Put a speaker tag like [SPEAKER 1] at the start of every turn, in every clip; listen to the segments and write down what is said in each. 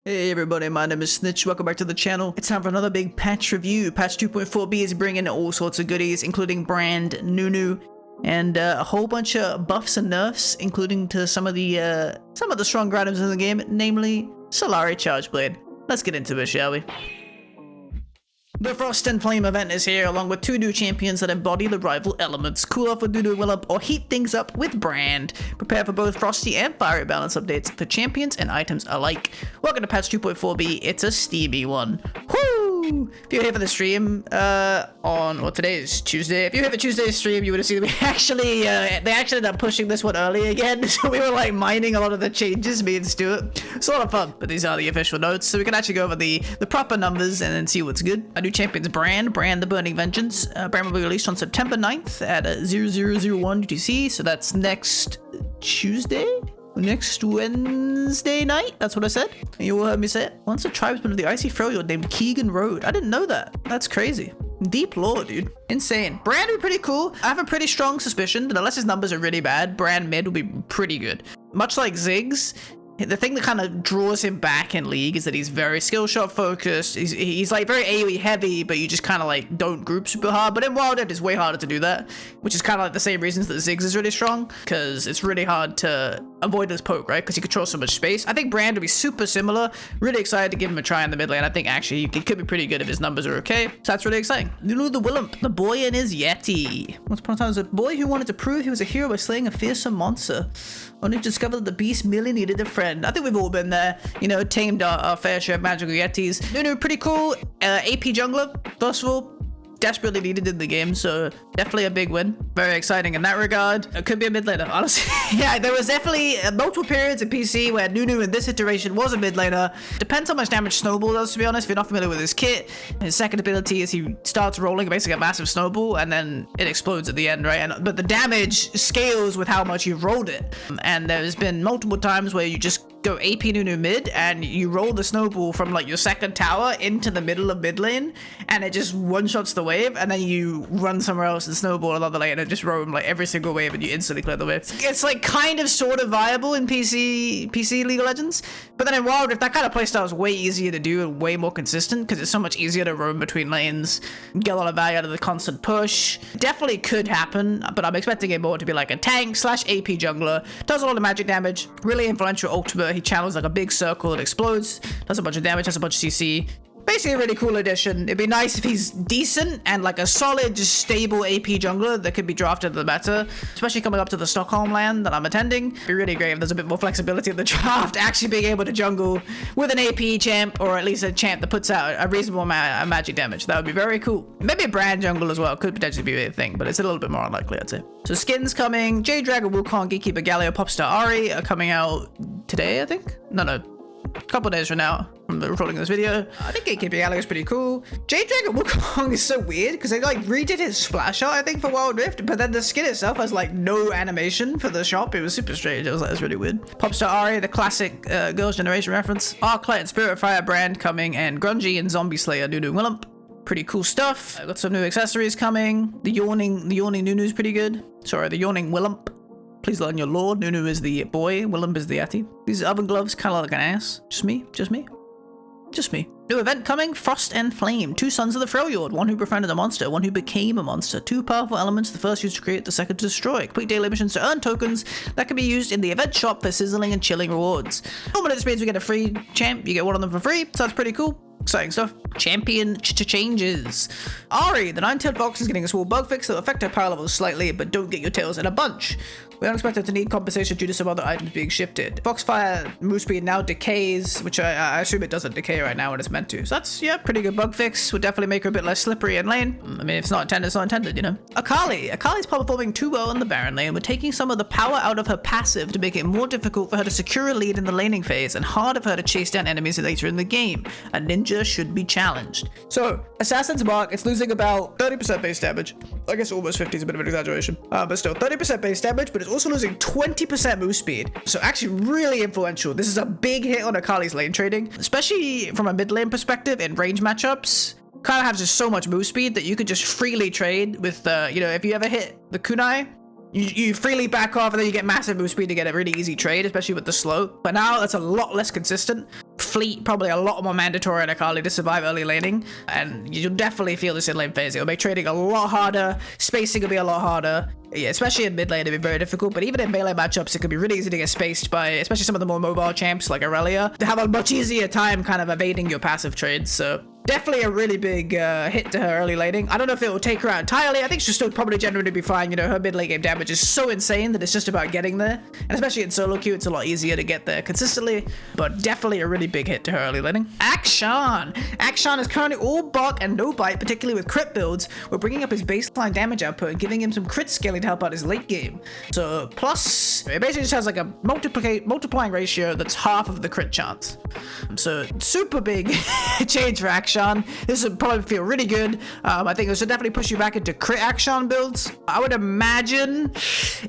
[SPEAKER 1] Hey everybody, my name is Snitch, welcome back to the channel. It's time for another big patch review. Patch 2.4b is bringing all sorts of goodies, including brand Nunu, and a whole bunch of buffs and nerfs, including to some of the stronger items in the game, namely Solari Charge Blade. Let's get into it, shall we? The Frost and Flame event is here, along with 2 new champions that embody the rival elements. Cool off with Nunu and Willump, or heat things up with Brand. Prepare for both Frosty and Fiery balance updates for champions and items alike. Welcome to patch 2.4b, it's a steamy one. Woo! If you're here for the stream, today is Tuesday. If you're here for Tuesday's stream, you would have seen they actually ended up pushing this one early again, so we were like mining a lot of the changes, me and Stuart. It's a lot of fun, but these are the official notes, so we can actually go over the proper numbers and then see what's good. A new champion's Brand the Burning Vengeance. Brand will be released on September 9th at 0001 UTC, so that's next Tuesday? Next Wednesday night? That's what I said. And you all heard me say it. Once a tribesman of the Icy Freljord named Keegan Road. I didn't know that. That's crazy. Deep lore, dude. Insane. Brand would be pretty cool. I have a pretty strong suspicion that unless his numbers are really bad, Brand mid will be pretty good. Much like Ziggs, the thing that kind of draws him back in League is that he's very skill shot focused. He's like very AoE heavy, but you just kind of like don't group super hard. But in Wild Ed, it's way harder to do that, which is kind of like the same reasons that Ziggs is really strong, because it's really hard to avoid his poke, right? Because he controls so much space. I think Brand will be super similar. Really excited to give him a try in the mid lane. I think actually he could be pretty good if his numbers are okay. So that's really exciting. Nunu the Willump, the boy and his Yeti. Once upon a time, was a boy who wanted to prove he was a hero by slaying a fearsome monster, only to discover that the beast merely needed a friend. I think we've all been there, you know, tamed our fair share of magical Yetis. Nunu, pretty cool. AP jungler, first of all, desperately needed in the game, so definitely a big win. Very exciting in that regard. It could be a mid laner, honestly. Yeah, there was definitely multiple periods in PC where Nunu in this iteration was a mid laner. Depends how much damage Snowball does, to be honest. If you're not familiar with his kit, his second ability is he starts rolling basically a massive snowball and then it explodes at the end, right? But the damage scales with how much you've rolled it. And there's been multiple times where you just go AP Nunu mid and you roll the snowball from like your second tower into the middle of mid lane and it just one-shots the wave, and then you run somewhere else and snowball another lane and just roam like every single wave and you instantly clear the wave. It's like kind of sort of viable in PC League of Legends, but then in Wild Rift that kind of playstyle is way easier to do and way more consistent because it's so much easier to roam between lanes, get a lot of value out of the constant push. Definitely could happen, but I'm expecting it more to be like a tank / AP jungler. Does a lot of magic damage, really influential ultimate. He channels like a big circle that explodes, does a bunch of damage, has a bunch of CC. Basically a really cool addition. It'd be nice if he's decent and like a solid, just stable AP jungler that could be drafted to the meta, especially coming up to the Stockholm land that I'm attending. It'd be really great if there's a bit more flexibility in the draft, actually being able to jungle with an AP champ, or at least a champ that puts out a reasonable amount of magic damage. That would be very cool. Maybe a Brand jungle as well could potentially be a thing, but it's a little bit more unlikely, I'd say. So skins coming. Jade Dragon, Wukong, Gatekeeper, Galio, Popstar, Ari are coming out today, I think? No, a couple days from now, from the recording of this video. I think Gatekeeper Galio is pretty cool. Jade Dragon Wukong is so weird because they like redid his splash art, I think, for Wild Rift, but then the skin itself has like no animation for the shop. It was super strange. I was like, that's really weird. Popstar Ari, the classic Girls' Generation reference. Arclight and Spiritfire Brand coming, and Grungy and Zombie Slayer Nunu Willump. Pretty cool stuff. I've got some new accessories coming. The yawning Nunu's pretty good. Sorry, the yawning Willump. Please learn your lore. Nunu is the boy, Willump is the Yeti. These oven gloves kind of look like an ass. Just me. New event coming, Frost and Flame. 2 sons of the Freljord, one who befriended a monster, one who became a monster. 2 powerful elements, the first used to create, the second to destroy. Complete daily missions to earn tokens that can be used in the event shop for sizzling and chilling rewards. Normally this means we get a free champ, you get one of them for free, so that's pretty cool. Exciting stuff. Champion changes. Ari, the 9-tailed fox, is getting a small bug fix that will affect her power levels slightly, but don't get your tails in a bunch. We don't expect her to need compensation due to some other items being shifted. Foxfire move speed now decays, which I assume it doesn't decay right now when it's meant to. So that's, yeah, pretty good bug fix. Would definitely make her a bit less slippery in lane. I mean, if it's not intended, it's not intended, you know. Akali's performing too well in the Baron lane. We're taking some of the power out of her passive to make it more difficult for her to secure a lead in the laning phase and harder for her to chase down enemies later in the game. A ninja should be challenged. So, Assassin's Mark, it's losing about 30% base damage. I guess almost 50 is a bit of an exaggeration. But still, 30% base damage, but it's also losing 20% move speed. So actually really influential. This is a big hit on Akali's lane trading, especially from a mid lane perspective in range matchups. Kind of has just so much move speed that you could just freely trade with, you know, if you ever hit the kunai, you freely back off and then you get massive move speed to get a really easy trade, especially with the slow. But now that's a lot less consistent. fleet, probably a lot more mandatory on Akali to survive early laning, and you'll definitely feel this in lane phase. It'll make trading a lot harder, spacing will be a lot harder. Yeah, especially in mid lane, it'd be very difficult, but even in melee matchups, it could be really easy to get spaced by, especially some of the more mobile champs like Aurelia, to have a much easier time kind of evading your passive trades, so definitely a really big hit to her early laning. I don't know if it will take her out entirely. I think she'll still probably generally be fine. You know, her mid lane game damage is so insane that it's just about getting there, and especially in solo queue, it's a lot easier to get there consistently, but definitely a really big hit to her early laning. Akshan is currently all bulk and no bite, particularly with crit builds. We're bringing up his baseline damage output and giving him some crit scaling to help out his late game. So plus, it basically just has like a multiplying ratio that's half of the crit chance. So super big change for Akshan. This would probably feel really good. I think this would definitely push you back into crit Akshan builds. I would imagine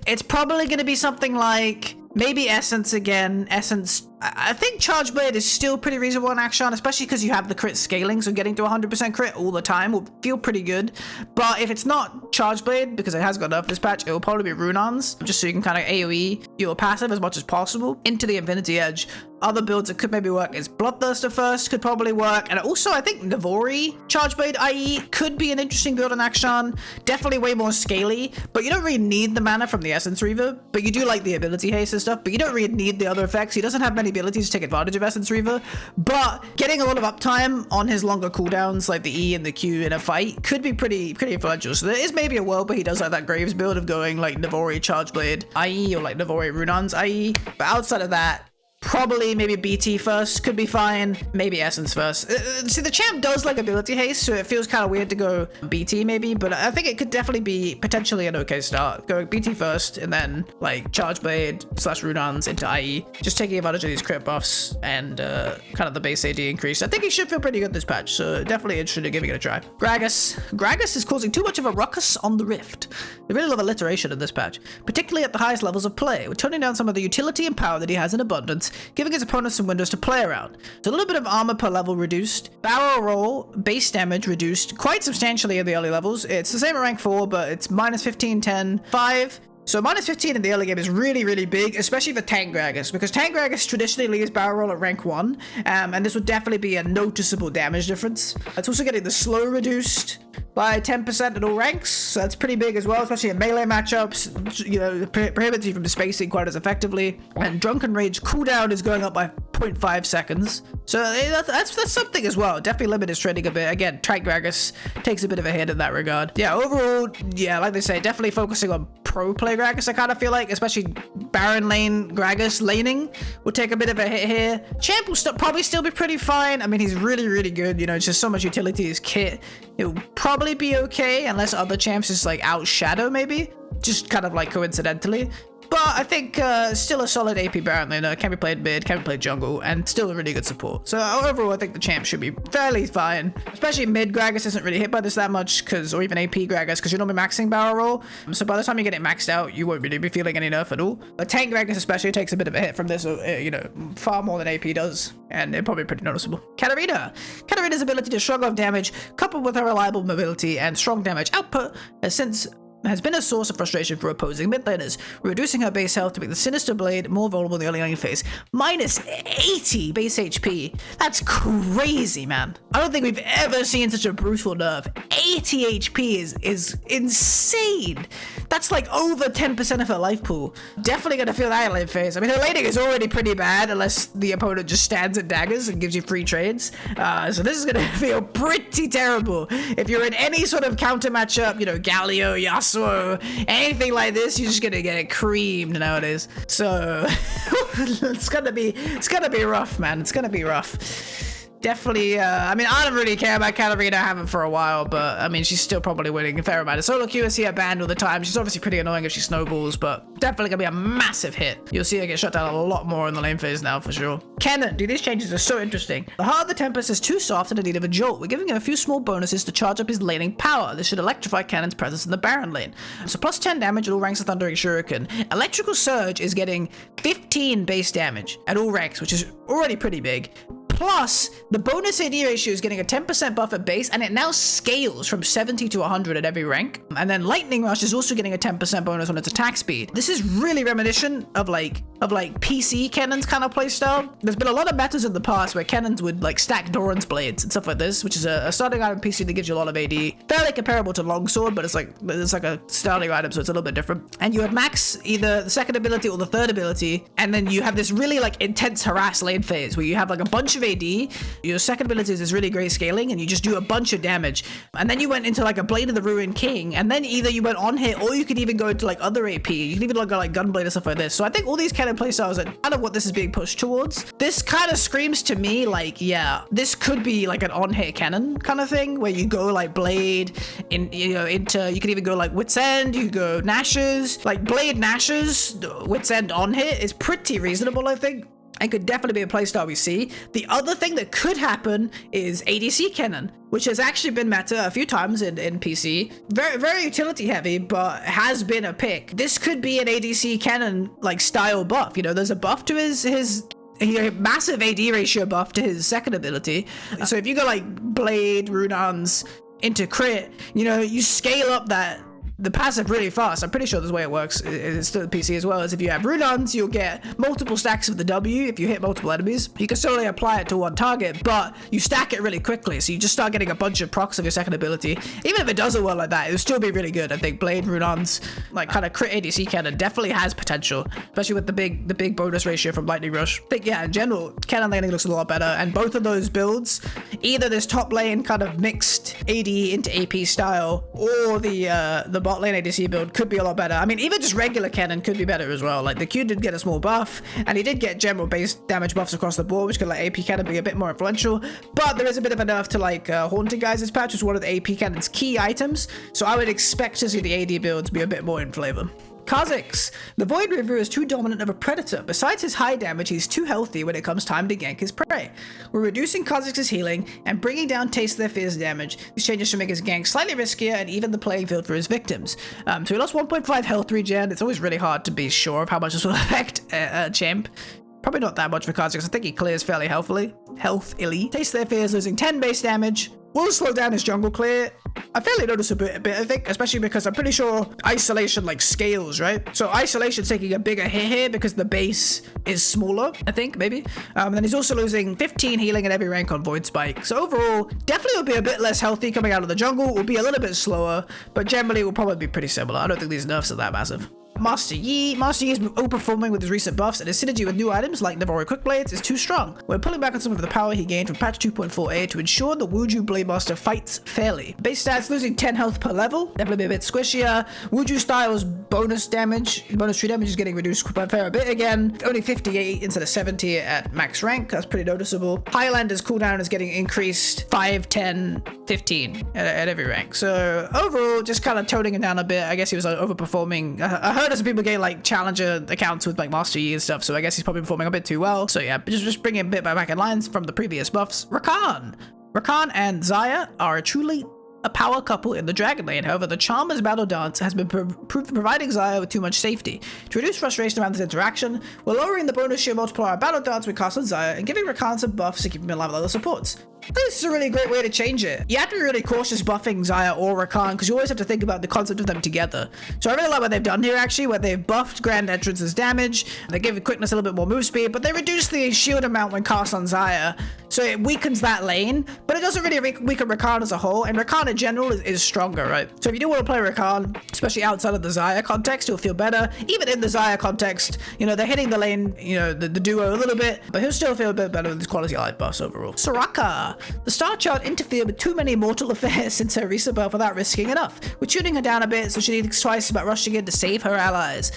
[SPEAKER 1] it's probably going to be something like maybe Essence again. Essence, I think Charge Blade is still pretty reasonable in Akshan, especially because you have the crit scaling, so getting to 100% crit all the time will feel pretty good. But if it's not Charge Blade, because it has got nerfed this patch, it will probably be Runons, just so you can kind of AoE your passive as much as possible into the Infinity Edge. Other builds that could maybe work is Bloodthirster first, could probably work. And also, I think Navori Charge Blade IE could be an interesting build on Akshan. Definitely way more scaly, but you don't really need the mana from the Essence Reaver. But you do like the ability haste and stuff, but you don't really need the other effects. He doesn't have many abilities to take advantage of Essence Reaver, but getting a lot of uptime on his longer cooldowns, like the E and the Q in a fight, could be pretty influential. So there is maybe a world where he does like that Graves build of going like Navori Charge Blade IE or like Navori Runons IE. But outside of that, probably maybe BT first could be fine, maybe Essence first. See, the champ does like ability haste, so it feels kind of weird to go BT maybe, but I think it could definitely be potentially an okay start. Going BT first and then like Charge Blade / Runons into IE, just taking advantage of these crit buffs and kind of the base AD increase. I think he should feel pretty good this patch, so definitely interested in giving it a try. Gragas is causing too much of a ruckus on the Rift. They really love alliteration in this patch, particularly at the highest levels of play. We're toning down some of the utility and power that he has in abundance, giving his opponents some windows to play around. So a little bit of armor per level reduced, barrel roll, base damage reduced quite substantially in the early levels. It's the same at rank 4, but it's minus 15, 10, 5. So minus 15 in the early game is really, really big, especially for Tank Gragas, because Tank Gragas traditionally leaves barrel roll at rank 1, and this would definitely be a noticeable damage difference. It's also getting the slow reduced by 10% at all ranks, so that's pretty big as well, especially in melee matchups. You know, prohibits you from spacing quite as effectively. And Drunken Rage cooldown is going up by 0.5 seconds, so that's something as well. Definitely limit his trading a bit. Again, Tank Gragas takes a bit of a hit in that regard. Yeah, overall, yeah, like they say, definitely focusing on pro play Gragas, I kind of feel like, especially Baron lane Gragas laning will take a bit of a hit here. Champ will probably still be pretty fine. I mean, he's really, really good. You know, it's just so much utility his kit. It'll probably be okay unless other champs just like outshadow maybe, just kind of like coincidentally. But I think still a solid AP Baron laner, can be played mid, can be played jungle, and still a really good support. So overall, I think the champ should be fairly fine. Especially mid Gragas isn't really hit by this that much, or even AP Gragas, because you're normally maxing barrel roll. So by the time you get it maxed out, you won't really be feeling any nerf at all. But Tank Gragas especially takes a bit of a hit from this, you know, far more than AP does, and it's probably pretty noticeable. Katarina's ability to shrug off damage, coupled with her reliable mobility and strong damage output, has been a source of frustration for opposing mid laners, reducing her base health to make the Sinister Blade more vulnerable in the early lane phase. Minus 80 base HP. That's crazy, man. I don't think we've ever seen such a brutal nerf. 80 HP is insane. That's like over 10% of her life pool. Definitely gonna feel that in lane phase. I mean, her laning is already pretty bad unless the opponent just stands at daggers and gives you free trades. So this is gonna feel pretty terrible. If you're in any sort of counter matchup, you know, Galio, Yasuo, anything like this, you're just gonna get creamed nowadays. So it's gonna be rough, man. It's gonna be rough. Definitely, I mean, I don't really care about Katarina. I haven't for a while, but I mean, she's still probably winning a fair amount of solo queue. I see her banned all the time. She's obviously pretty annoying if she snowballs, but definitely gonna be a massive hit. You'll see her get shut down a lot more in the lane phase now, for sure. Kennen, dude, these changes are so interesting. The Heart of the Tempest is too soft and in need of a jolt. We're giving him a few small bonuses to charge up his laning power. This should electrify Kennen's presence in the Baron lane. So plus 10 damage at all ranks of Thundering Shuriken. Electrical Surge is getting 15 base damage at all ranks, which is already pretty big. Plus, the bonus AD ratio is getting a 10% buff at base, and it now scales from 70 to 100 at every rank. And then Lightning Rush is also getting a 10% bonus on its attack speed. This is really reminiscent of like PC cannons kind of playstyle. There's been a lot of metas in the past where cannons would like stack Doran's blades and stuff like this, which is a starting item PC that gives you a lot of AD. Fairly comparable to Longsword, but it's like a starting item, so it's a little bit different. And you have max either the second ability or the third ability, and then you have this really like intense harass lane phase where you have like a bunch of AD. Your second ability is this really great scaling, and you just do a bunch of damage. And then you went into like a Blade of the Ruined King, and then either you went on hit or you could even go into like other AP. You can even go like Gunblade and stuff like this. So I think all these cannon playstyles are kind of what this is being pushed towards. This kind of screams to me like, yeah, this could be like an on-hit cannon kind of thing where you go like Blade into you could even go like Wit's End, you could go Nash's, like Blade Nash's Wit's End on hit is pretty reasonable, I think. And could definitely be a playstyle we see. The other thing that could happen is ADC cannon, which has actually been meta a few times in PC. Very, very utility heavy, but has been a pick. This could be an ADC cannon like style buff. You know, there's a buff to his massive AD ratio buff to his second ability. So if you go like Blade, Runans into crit, you know, you scale up the passive really fast. I'm pretty sure this way it works. It's still PC as well, as if you have Runans, you'll get multiple stacks of the W if you hit multiple enemies. You can solely apply it to one target, but you stack it really quickly, so you just start getting a bunch of procs of your second ability. Even if it doesn't work like that, it'll still be really good. I think Blade, Runans, like kind of crit ADC cannon definitely has potential, especially with the big bonus ratio from Lightning Rush. I think, yeah, in general, cannon laning looks a lot better, and both of those builds, either this top lane kind of mixed AD into AP style, or the bot lane ADC build could be a lot better. I mean, even just regular cannon could be better as well. Like the Q did get a small buff, and he did get general base damage buffs across the board, which could let AP cannon be a bit more influential. But there is a bit of a nerf to like Haunting Guys' patch, which is one of the AP cannon's key items. So I would expect to see the AD builds be a bit more in flavor. Kha'zix. The Void Reaver is too dominant of a predator. Besides his high damage, he's too healthy when it comes time to gank his prey. We're reducing Kha'zix's healing and bringing down Taste Their Fear's damage. These changes should make his gank slightly riskier and even the playing field for his victims. So he lost 1.5 health regen. It's always really hard to be sure of how much this will affect a champ. Probably not that much for Kha'zix. I think he clears fairly healthily. Taste Their Fear is losing 10 base damage. Will slow down his jungle clear. I fairly notice a bit, I think, especially because I'm pretty sure isolation like scales, right? So isolation's taking a bigger hit here because the base is smaller, I think, maybe. And then he's also losing 15 healing at every rank on Void Spike. So overall, definitely will be a bit less healthy coming out of the jungle. Will be a little bit slower, but generally will probably be pretty similar. I don't think these nerfs are that massive. Master Yi has been overperforming with his recent buffs, and his synergy with new items like Navori Quick Blades is too strong. We're pulling back on some of the power he gained from patch 2.4a to ensure the Wuju Blade Master fights fairly. Base stats losing 10 health per level, definitely be a bit squishier. Wuju Style's bonus tree damage is getting reduced by a fair bit again. Only 58 instead of 70 at max rank, that's pretty noticeable. Highlander's cooldown is getting increased 5, 10, 15 at every rank. So overall, just kind of toning him down a bit. I guess he was overperforming. I heard some people getting like challenger accounts with like Master Yi and stuff, so I guess he's probably performing a bit too well. So yeah, just bringing a bit back in lines from the previous buffs. Rakan and Xayah are truly a power couple in the Dragon Lane. However, the Charmer's Battle Dance has been providing Xayah with too much safety. To reduce frustration around this interaction, we're lowering the bonus shield multiplier Battle Dance we cast on Xayah and giving Rakan some buffs to keep him in line with other supports. I think this is a really great way to change it. You have to be really cautious buffing Xayah or Rakan because you always have to think about the concept of them together. So I really like what they've done here actually, where they've buffed Grand Entrance's damage, they give quickness a little bit more move speed, but they reduce the shield amount when cast on Xayah, so it weakens that lane, but it doesn't really weaken Rakan as a whole, and Rakan in general is stronger, right? So if you do want to play Rakan, especially outside of the Xayah context, you'll feel better. Even in the Xayah context, you know, they're hitting the lane, you know, the duo a little bit, but he'll still feel a bit better with his quality of life buffs overall. Soraka. The Star Child interfered with too many mortal affairs since her recent birth without risking enough. We're tuning her down a bit, so she thinks twice about rushing in to save her allies.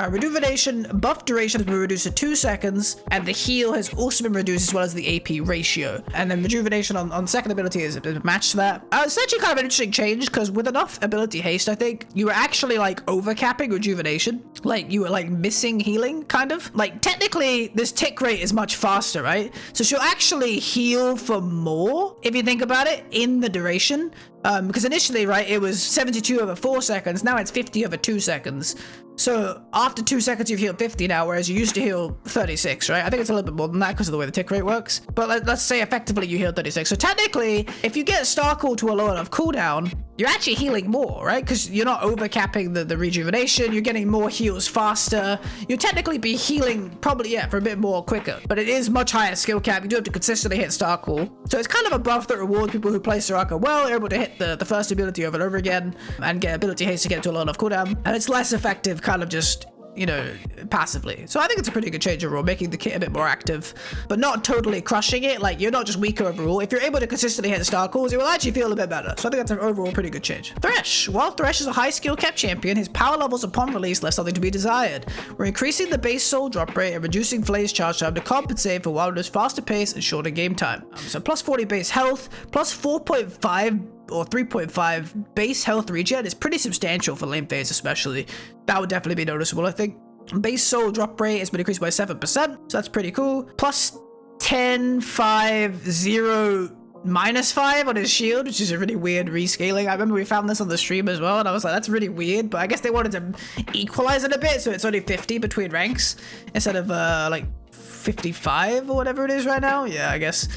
[SPEAKER 1] Rejuvenation buff duration has been reduced to 2 seconds, and the heal has also been reduced as well as the AP ratio. And then rejuvenation on second ability is matched to that. It's actually kind of an interesting change because with enough ability haste, I think you were actually like overcapping rejuvenation. Like you were like missing healing, kind of. Like technically this tick rate is much faster, right? So she'll actually heal for more if you think about it in the duration. Because initially, right, it was 72 over 4 seconds. Now it's 50 over 2 seconds. So after 2 seconds, you've healed 50 now, whereas you used to heal 36, right? I think it's a little bit more than that because of the way the tick rate works. But let's say effectively you healed 36. So technically, if you get Star Call to a low enough cooldown, you're actually healing more, right? Because you're not overcapping the rejuvenation. You're getting more heals faster. You'll technically be healing probably, yeah, for a bit more quicker. But it is much higher skill cap. You do have to consistently hit Star Call. So it's kind of a buff that rewards people who play Soraka well. They're able to hit the first ability over and over again and get ability haste to get to a low enough cooldown. And it's less effective kind of just, you know, passively. So I think it's a pretty good change overall, making the kit a bit more active, but not totally crushing it. Like, you're not just weaker overall. If you're able to consistently hit Star Calls, it will actually feel a bit better. So I think that's an overall pretty good change. Thresh. While Thresh is a high skill cap champion, his power levels upon release left something to be desired. We're increasing the base soul drop rate and reducing Flay's charge time to compensate for Wilder's faster pace and shorter game time. So plus 40 base health, plus 4.5 or 3.5 base health regen is pretty substantial for lane phase especially. That would definitely be noticeable, I think. Base soul drop rate has been increased by 7%, so that's pretty cool. Plus 10, 5, 0, -5 on his shield, which is a really weird rescaling. I remember we found this on the stream as well, and I was like, that's really weird, but I guess they wanted to equalize it a bit, so it's only 50 between ranks instead of like 55 or whatever it is right now. Yeah, I guess.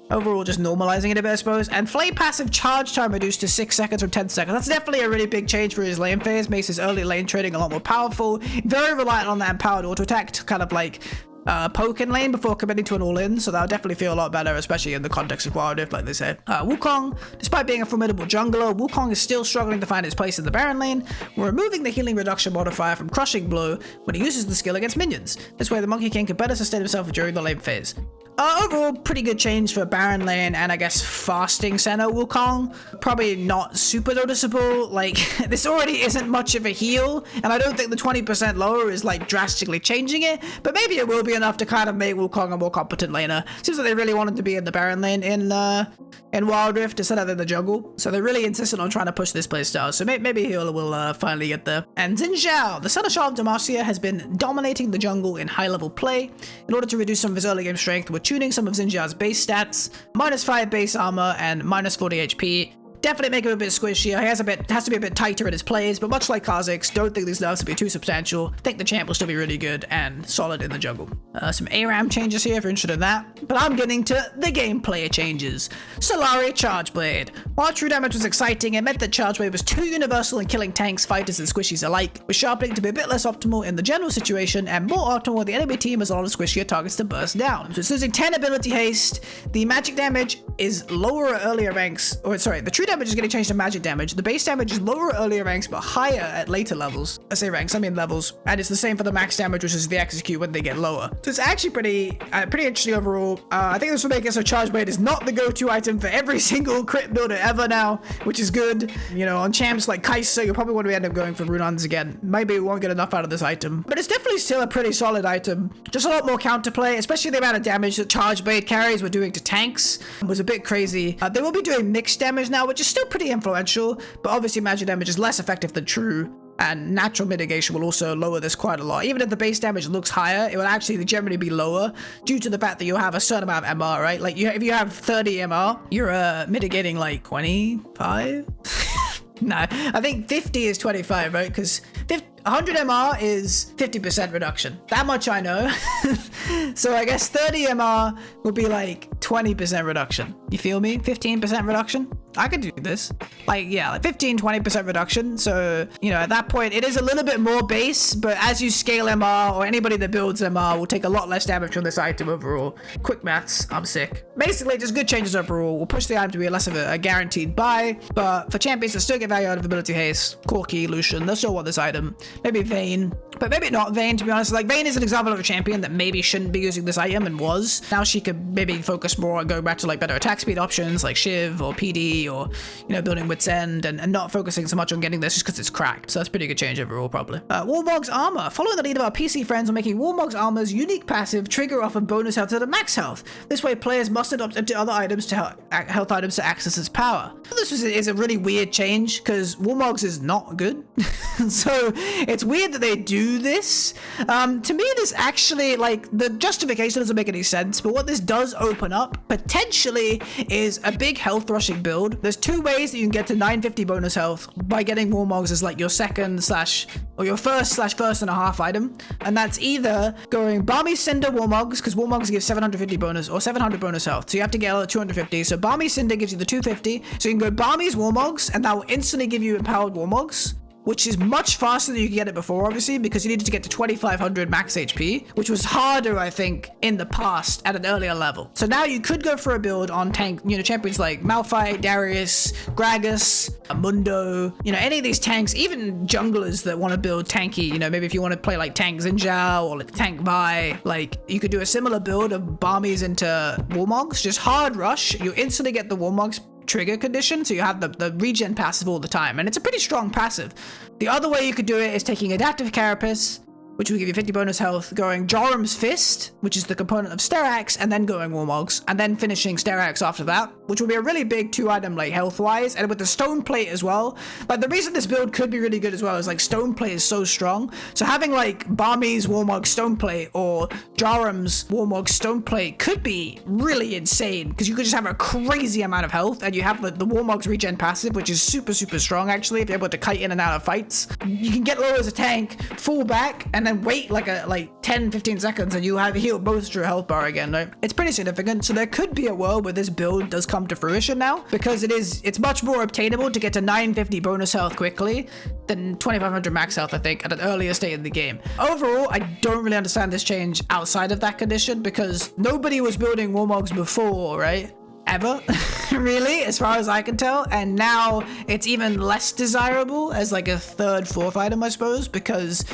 [SPEAKER 1] Overall, just normalizing it a bit, I suppose. And Flame passive charge time reduced to 6 seconds from 10 seconds. That's definitely a really big change for his lane phase. Makes his early lane trading a lot more powerful. Very reliant on that empowered auto attack to kind of like poke in lane before committing to an all-in. So that'll definitely feel a lot better, especially in the context of Wild Rift, like they said. Wukong, despite being a formidable jungler, Wukong is still struggling to find his place in the Baron lane. We're removing the healing reduction modifier from Crushing Blow when he uses the skill against minions. This way, the Monkey King can better sustain himself during the lane phase. Overall, pretty good change for Baron lane and I guess fasting center Wukong. Probably not super noticeable. Like, this already isn't much of a heal, and I don't think the 20% lower is like drastically changing it, but maybe it will be enough to kind of make Wukong a more competent laner. Seems like they really wanted to be in the Baron lane in Wild Rift instead of in the jungle, so they're really insistent on trying to push this playstyle, so maybe he will finally get there. And Xin Zhao, the Seneschal of Demacia, has been dominating the jungle in high-level play in order to reduce some of his early game strength with tuning some of Xin Zhao's base stats, -5 base armor and -40 HP. Definitely make him a bit squishier. He has to be a bit tighter in his plays, but much like Kha'zix, don't think these nerfs will be too substantial. Think the champ will still be really good and solid in the jungle. Some ARAM changes here if you're interested in that. But I'm getting to the gameplay changes. Solari Charge Blade. While true damage was exciting, it meant that Charge Blade was too universal in killing tanks, fighters, and squishies alike, with sharpening to be a bit less optimal in the general situation and more optimal when the enemy team has a lot of squishier targets to burst down. So it's losing 10 ability haste. The magic damage is lower at earlier ranks, or sorry, the true damage is getting changed to magic damage. The base damage is lower at earlier ranks, but higher at later levels. I say ranks, I mean levels. And it's the same for the max damage, which is the execute when they get lower. So it's actually pretty interesting overall. I think this will make it so Charge Blade is not the go-to item for every single crit builder ever now, which is good. You know, on champs like Kai'Sa, you'll probably want to end up going for Runans again. Maybe we won't get enough out of this item, but it's definitely still a pretty solid item. Just a lot more counterplay, especially the amount of damage that Charge Blade carries were doing to tanks was a bit crazy. They will be doing mixed damage now, which is still pretty influential, but obviously magic damage is less effective than true, and natural mitigation will also lower this quite a lot. Even if the base damage looks higher, it will actually generally be lower due to the fact that you'll have a certain amount of MR, right? Like, if you have 30 MR, you're mitigating like 25? No, I think 50 is 25, right? Because 100 MR is 50% reduction. That much I know. So I guess 30 MR would be like 20% reduction. You feel me? 15% reduction? I could do this. Like, yeah, like 15, 20% reduction. So, you know, at that point, it is a little bit more base, but as you scale MR or anybody that builds MR will take a lot less damage from this item overall. Quick maths, I'm sick. Basically, just good changes overall. We'll push the item to be less of a guaranteed buy, but for champions that still get value out of ability haste, Corki, Lucian, they'll still want this item. Maybe Vayne, but maybe not Vayne, to be honest. Like, Vayne is an example of a champion that maybe shouldn't be using this item and was. Now she could maybe focus more on going back to like better attack speed options like Shiv or PD or, you know, building Wit's End and not focusing so much on getting this just because it's cracked. So that's pretty good change overall, probably. Warmog's Armor. Following the lead of our PC friends, we're making Warmog's Armor's unique passive trigger off of bonus health to the max health. This way, players must adopt other items to health items to access its power. This is a really weird change because Warmog's is not good. So it's weird that they do this. To me, this actually, like, the justification doesn't make any sense, but what this does open up potentially is a big health rushing build build, there's two ways that you can get to 950 bonus health by getting Warmogs as like your second slash or your first and a half item. And that's either going Balmy Cinder Warmogs, because Warmogs give 750 bonus or 700 bonus health. So you have to get 250. So Balmy Cinder gives you the 250. So you can go Balmy's Warmogs, and that will instantly give you empowered Warmogs, which is much faster than you could get it before, obviously, because you needed to get to 2500 max HP, which was harder, I think, in the past at an earlier level. So now you could go for a build on tank, champions like Malphite, Darius, Gragas, Mundo, any of these tanks, even junglers that want to build tanky, maybe if you want to play like tank Xinjiao or like tank Vi, like you could do a similar build of Balmies into Warmogs, just hard rush, you instantly get the Warmogs trigger condition, so you have the regen passive all the time, and it's a pretty strong passive. The other way you could do it is taking Adaptive Carapace, which will give you 50 bonus health, going Joram's Fist, which is the component of Sterak's, and then going Warmogs, and then finishing Sterak's after that, which will be a really big 2-item like health-wise, and with the Stone Plate as well. Like, the reason this build could be really good as well is like Stone Plate is so strong, so having like Balmy's Warmog Stone Plate or Joram's Warmog Stone Plate could be really insane, because you could just have a crazy amount of health, and you have the Warmog's regen passive, which is super strong actually, if you're able to kite in and out of fights. You can get low as a tank, fall back, and then wait like 10-15 seconds and you have healed most of your health bar again, right? It's pretty significant. So there could be a world where this build does come to fruition now, because it's much more obtainable to get to 950 bonus health quickly than 2500 max health, I think, at an earlier state in the game. Overall, I don't really understand this change outside of that condition, because nobody was building Warmogs before, right? Ever really, as far as I can tell, and now it's even less desirable as like a third, fourth item, I suppose, because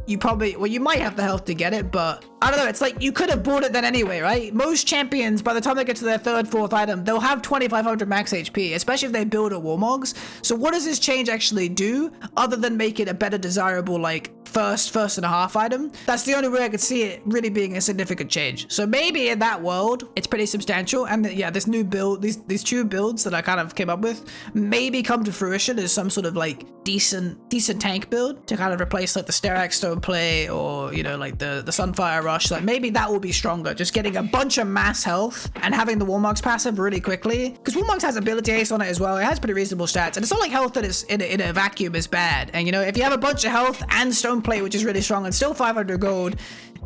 [SPEAKER 1] you might have the health to get it, but I don't know, it's like you could have bought it then anyway, right? Most champions, by the time they get to their third, fourth item, they'll have 2500 max HP, especially if they build a Warmogs. So what does this change actually do other than make it a better desirable like first and a half item? That's the only way I could see it really being a significant change. So maybe in that world it's pretty substantial, and yeah, this new build, these two builds that I kind of came up with maybe come to fruition as some sort of like decent tank build to kind of replace like the Sterak Stone Play or like the Sunfire Rush. Like maybe that will be stronger, just getting a bunch of mass health and having the Warmogs passive really quickly, because Warmogs has ability haste on it as well. It has pretty reasonable stats, and it's not like health that is in a vacuum is bad. And if you have a bunch of health and Stone Plate, which is really strong, and still 500 gold,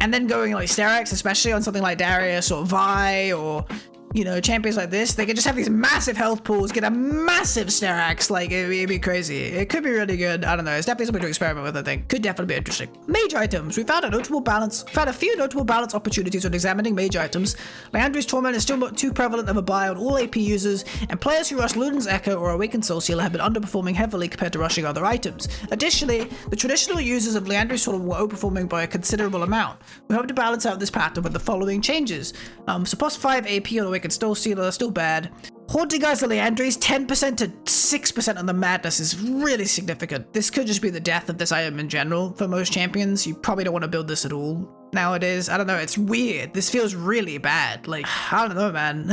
[SPEAKER 1] and then going like Sterak's, especially on something like Darius or Vi or champions like this, they can just have these massive health pools, get a massive Sterak's, like it'd be crazy. It could be really good. I don't know. It's definitely something to experiment with, I think. Could definitely be interesting. Mage items. We found a few notable balance opportunities when examining mage items. Leandri's Torment is still not too prevalent of a buy on all AP users, and players who rush Luden's Echo or Awakened Soul Sealer have been underperforming heavily compared to rushing other items. Additionally, the traditional users of Leandri's Sword were overperforming by a considerable amount. We hope to balance out this pattern with the following changes. So plus 5 AP on Awakened Soul Sealer, still bad. Haunting Guys of Leandri's 10% to 6% on the madness is really significant. This could just be the death of this item in general. For most champions, you probably don't want to build this at all nowadays. I don't know, it's weird. This feels really bad. Like, I don't know, man.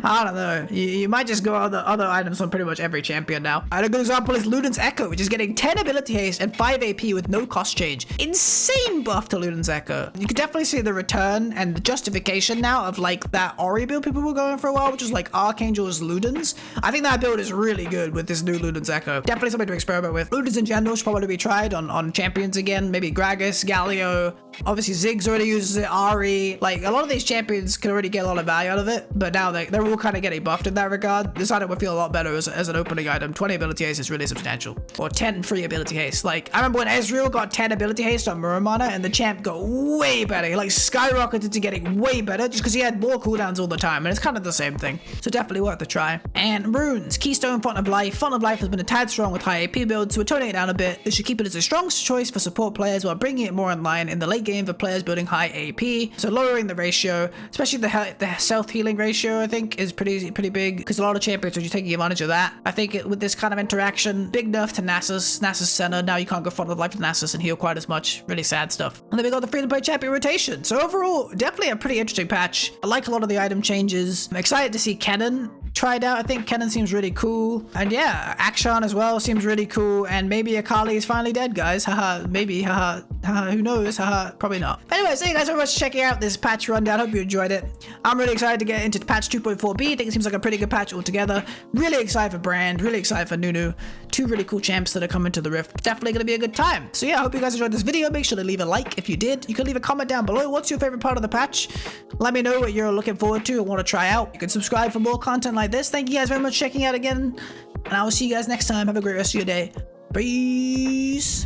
[SPEAKER 1] I don't know. You might just go other items on pretty much every champion now. A good example is Luden's Echo, which is getting 10 ability haste and 5 AP with no cost change. Insane buff to Luden's Echo. You could definitely see the return and the justification now of like that Ori build people were going for a while, which is like Archangel's Ludens. I think that build is really good with this new Luden's Echo. Definitely something to experiment with. Ludens in general should probably be tried on champions again. Maybe Gragas, Galio. Obviously Ziggs already uses it, Ari. Like, a lot of these champions can already get a lot of value out of it, but now they're all kind of getting buffed in that regard. This item would feel a lot better as an opening item. 20 ability haste is really substantial. Or 10 free ability haste. Like, I remember when Ezreal got 10 ability haste on Muramana, and the champ got way better. He like skyrocketed to getting way better just because he had more cooldowns all the time, and it's kind of the same thing. So definitely worth a try. And runes, Keystone, Font of Life. Font of Life has been a tad strong with high AP builds, so we're toning it down a bit. This should keep it as a strong choice for support players while bringing it more in line in the late game for players building high AP. So lowering the ratio, especially the self-healing ratio, I think is pretty big, because a lot of champions are just taking advantage of that. I think with this kind of interaction, big nerf to Nasus center. Now you can't go Font of Life to Nasus and heal quite as much. Really sad stuff. And then we got the free-to-play champion rotation. So overall, definitely a pretty interesting patch. I like a lot of the item changes. I'm excited to see Kennen tried out. I think Kennen seems really cool. And yeah, Akshan as well seems really cool. And maybe Akali is finally dead, guys. Haha, maybe, haha. Who knows? Probably not. But anyway, thank you guys very much for checking out this patch rundown. Hope you enjoyed it. I'm really excited to get into patch 2.4b. I think it seems like a pretty good patch altogether. Really excited for Brand. Really excited for Nunu. Two really cool champs that are coming to the Rift. Definitely going to be a good time. So yeah, I hope you guys enjoyed this video. Make sure to leave a like if you did. You can leave a comment down below. What's your favorite part of the patch? Let me know what you're looking forward to and want to try out. You can subscribe for more content like this. Thank you guys very much for checking out again. And I will see you guys next time. Have a great rest of your day. Peace.